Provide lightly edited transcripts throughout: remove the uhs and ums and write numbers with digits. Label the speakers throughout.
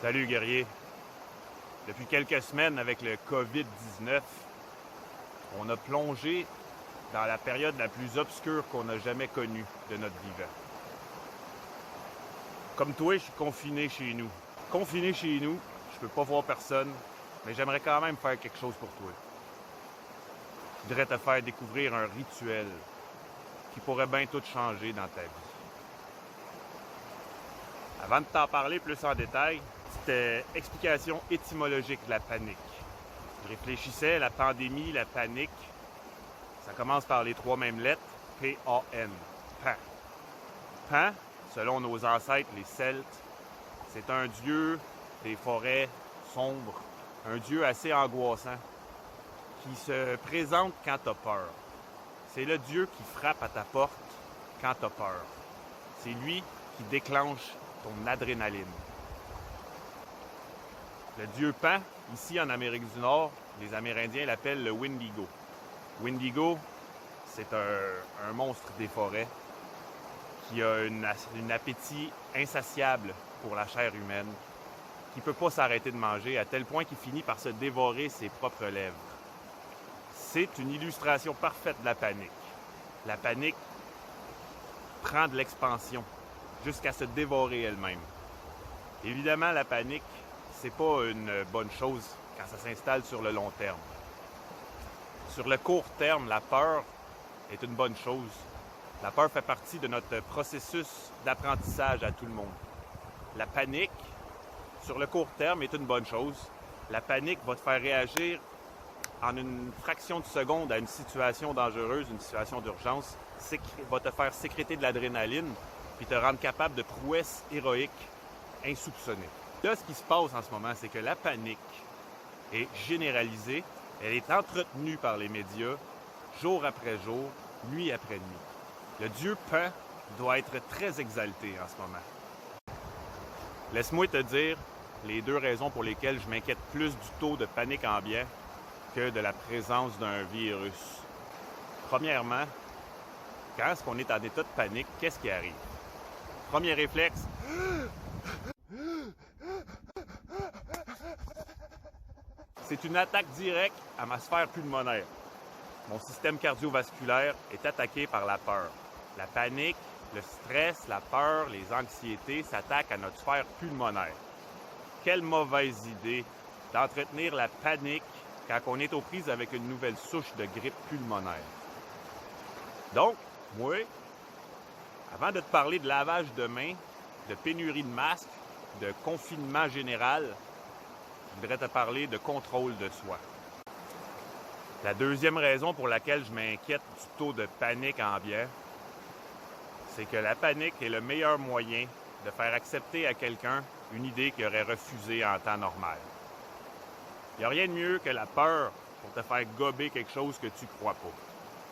Speaker 1: Salut guerrier. Depuis quelques semaines avec le COVID-19, on a plongé dans la période la plus obscure qu'on a jamais connue de notre vivant. Comme toi, je suis confiné chez nous. Confiné chez nous, je peux pas voir personne, mais j'aimerais quand même faire quelque chose pour toi. Je voudrais te faire découvrir un rituel qui pourrait bien tout changer dans ta vie. Avant de t'en parler plus en détail, c'était explication étymologique de la panique. Je réfléchissais, la pandémie, la panique, ça commence par les trois mêmes lettres, P-A-N, Pan. Pan, selon nos ancêtres, les Celtes, c'est un dieu des forêts sombres, un dieu assez angoissant, qui se présente quand t'as peur. C'est le dieu qui frappe à ta porte quand t'as peur. C'est lui qui déclenche ton adrénaline. Le dieu Pan, ici en Amérique du Nord, les Amérindiens l'appellent le Wendigo. Wendigo, c'est un monstre des forêts qui a un appétit insatiable pour la chair humaine, qui ne peut pas s'arrêter de manger à tel point qu'il finit par se dévorer ses propres lèvres. C'est une illustration parfaite de la panique. La panique prend de l'expansion jusqu'à se dévorer elle-même. Évidemment, la panique, c'est pas une bonne chose quand ça s'installe sur le long terme. Sur le court terme, la peur est une bonne chose. La peur fait partie de notre processus d'apprentissage à tout le monde. La panique, sur le court terme, est une bonne chose. La panique va te faire réagir en une fraction de seconde à une situation dangereuse, une situation d'urgence, va te faire sécréter de l'adrénaline puis te rendre capable de prouesses héroïques insoupçonnées. Là, ce qui se passe en ce moment, c'est que la panique est généralisée, elle est entretenue par les médias, jour après jour, nuit après nuit. Le dieu Pan doit être très exalté en ce moment. Laisse-moi te dire les deux raisons pour lesquelles je m'inquiète plus du taux de panique ambiant que de la présence d'un virus. Premièrement, quand est-ce qu'on est en état de panique, qu'est-ce qui arrive? Premier réflexe, c'est une attaque directe à ma sphère pulmonaire. Mon système cardiovasculaire est attaqué par la peur. La panique, le stress, la peur, les anxiétés s'attaquent à notre sphère pulmonaire. Quelle mauvaise idée d'entretenir la panique quand on est aux prises avec une nouvelle souche de grippe pulmonaire. Donc, moi, avant de te parler de lavage de mains, de pénurie de masques, de confinement général, je voudrais te parler de contrôle de soi. La deuxième raison pour laquelle je m'inquiète du taux de panique ambiant, c'est que la panique est le meilleur moyen de faire accepter à quelqu'un une idée qu'il aurait refusée en temps normal. Il n'y a rien de mieux que la peur pour te faire gober quelque chose que tu ne crois pas.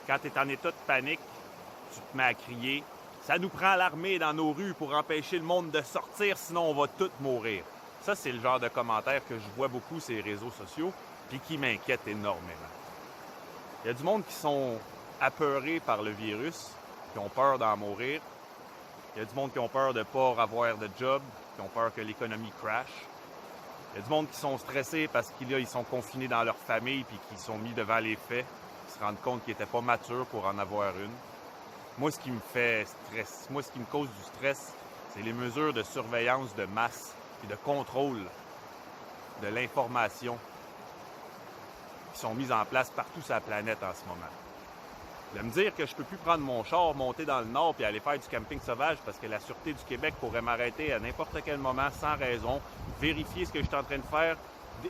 Speaker 1: Quand tu es en état de panique, tu te mets à crier « Ça nous prend l'armée dans nos rues pour empêcher le monde de sortir, sinon on va tous mourir. » Ça, c'est le genre de commentaires que je vois beaucoup sur les réseaux sociaux puis qui m'inquiète énormément. Il y a du monde qui sont apeurés par le virus, qui ont peur d'en mourir. Il y a du monde qui ont peur de ne pas avoir de job, qui ont peur que l'économie crash. Il y a du monde qui sont stressés parce qu'ils sont confinés dans leur famille puis qu'ils sont mis devant les faits, qui se rendent compte qu'ils n'étaient pas matures pour en avoir une. Moi, ce qui me fait stress, ce qui me cause du stress, c'est les mesures de surveillance de masse et de contrôle de l'information qui sont mises en place partout sur la planète en ce moment. De me dire que je peux plus prendre mon char, monter dans le nord puis aller faire du camping sauvage parce que la Sûreté du Québec pourrait m'arrêter à n'importe quel moment sans raison, vérifier ce que je suis en train de faire,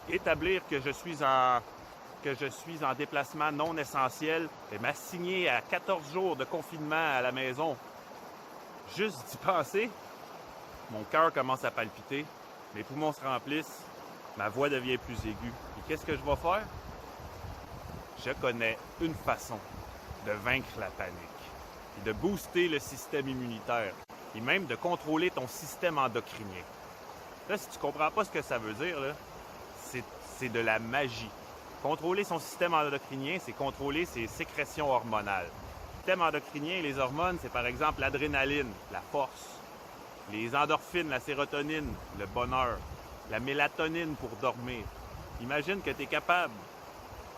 Speaker 1: établir que je suis en déplacement non essentiel et m'assigner à 14 jours de confinement à la maison. Juste d'y penser, mon cœur commence à palpiter, mes poumons se remplissent, ma voix devient plus aiguë. Et qu'est-ce que je vais faire? Je connais une façon de vaincre la panique, et de booster le système immunitaire, et même de contrôler ton système endocrinien. Là, si tu comprends pas ce que ça veut dire, là, c'est de la magie. Contrôler son système endocrinien, c'est contrôler ses sécrétions hormonales. Le système endocrinien, les hormones, c'est par exemple l'adrénaline, la force, les endorphines, la sérotonine, le bonheur. la mélatonine pour dormir. Imagine que tu es capable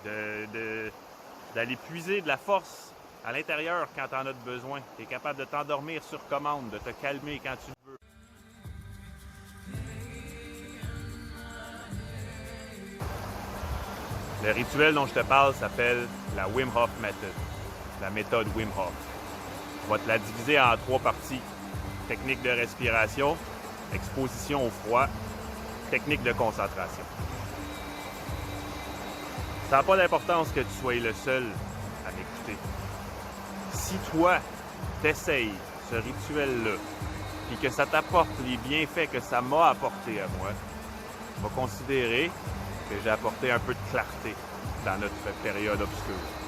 Speaker 1: d'aller puiser de la force à l'intérieur quand tu en as besoin. Tu es capable de t'endormir sur commande, de te calmer quand tu le veux. Le rituel dont je te parle s'appelle la Wim Hof Method, la méthode Wim Hof. On va te la diviser en 3 parties. Technique de respiration, exposition au froid, technique de concentration. Ça n'a pas d'importance que tu sois le seul à m'écouter. Si toi, t'essayes ce rituel-là et que ça t'apporte les bienfaits que ça m'a apporté à moi, je vais considérer que j'ai apporté un peu de clarté dans notre période obscure.